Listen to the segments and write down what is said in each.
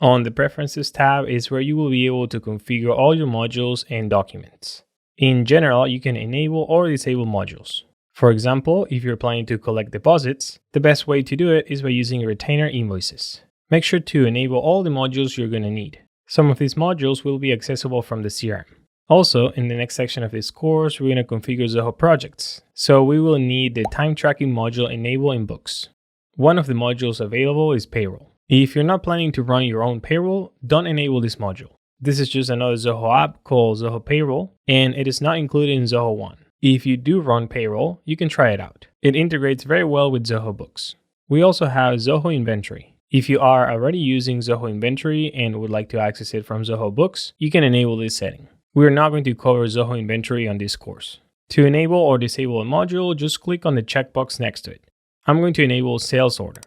On the Preferences tab is where you will be able to configure all your modules and documents. In general, you can enable or disable modules. For example, if you're planning to collect deposits, the best way to do it is by using retainer invoices. Make sure to enable all the modules you're going to need. Some of these modules will be accessible from the CRM. Also, in the next section of this course, we're going to configure Zoho Projects. So we will need the time tracking module enabled in Books. One of the modules available is Payroll. If you're not planning to run your own payroll, don't enable this module. This is just another Zoho app called Zoho Payroll, and it is not included in Zoho One. If you do run payroll, you can try it out. It integrates very well with Zoho Books. We also have Zoho Inventory. If you are already using Zoho Inventory and would like to access it from Zoho Books, you can enable this setting. We are not going to cover Zoho Inventory on this course. To enable or disable a module, just click on the checkbox next to it. I'm going to enable Sales Order.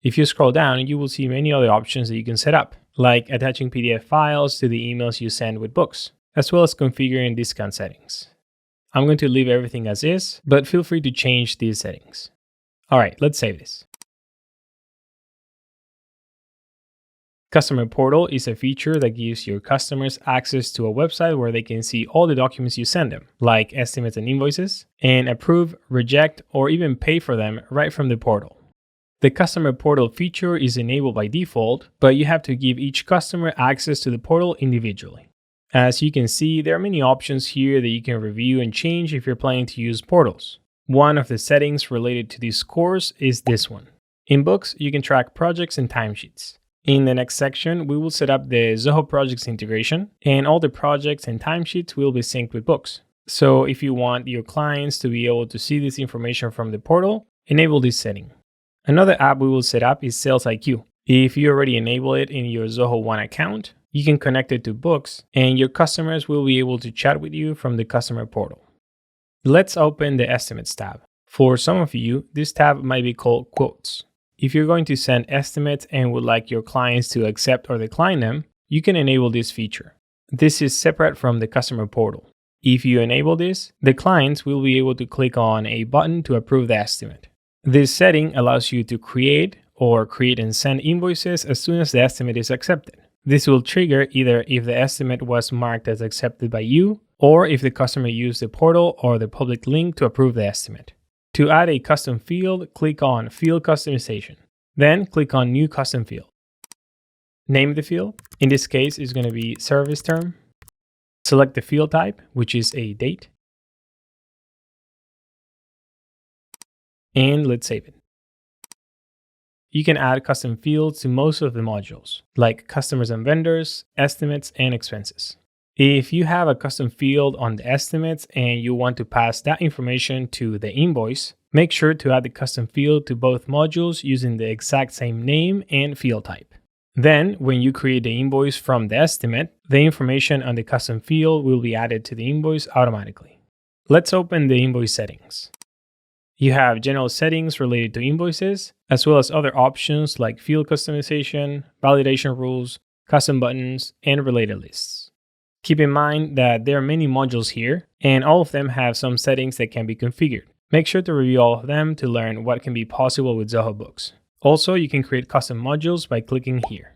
If you scroll down, you will see many other options that you can set up, like attaching PDF files to the emails you send with Books, as well as configuring discount settings. I'm going to leave everything as is, but feel free to change these settings. All right, let's save this. Customer Portal is a feature that gives your customers access to a website where they can see all the documents you send them, like estimates and invoices, and approve, reject, or even pay for them right from the portal. The Customer Portal feature is enabled by default, but you have to give each customer access to the portal individually. As you can see, there are many options here that you can review and change if you're planning to use portals. One of the settings related to this course is this one. In Books, you can track projects and timesheets. In the next section, we will set up the Zoho Projects integration, and all the projects and timesheets will be synced with Books. So if you want your clients to be able to see this information from the portal, enable this setting. Another app we will set up is SalesIQ. If you already enable it in your Zoho One account, you can connect it to Books, and your customers will be able to chat with you from the customer portal. Let's open the Estimates tab. For some of you, this tab might be called Quotes. If you're going to send estimates and would like your clients to accept or decline them, you can enable this feature. This is separate from the customer portal. If you enable this, the clients will be able to click on a button to approve the estimate. This setting allows you to create and send invoices as soon as the estimate is accepted. This will trigger either if the estimate was marked as accepted by you, or if the customer used the portal or the public link to approve the estimate. To add a custom field, click on Field Customization. Then click on New Custom Field. Name the field. In this case, it's going to be Service Term. Select the field type, which is a date. And let's save it. You can add custom fields to most of the modules, like customers and vendors, estimates, and expenses. If you have a custom field on the estimates and you want to pass that information to the invoice, make sure to add the custom field to both modules using the exact same name and field type. Then, when you create the invoice from the estimate, the information on the custom field will be added to the invoice automatically. Let's open the invoice settings. You have general settings related to invoices, as well as other options like field customization, validation rules, custom buttons, and related lists. Keep in mind that there are many modules here, and all of them have some settings that can be configured. Make sure to review all of them to learn what can be possible with Zoho Books. Also, you can create custom modules by clicking here.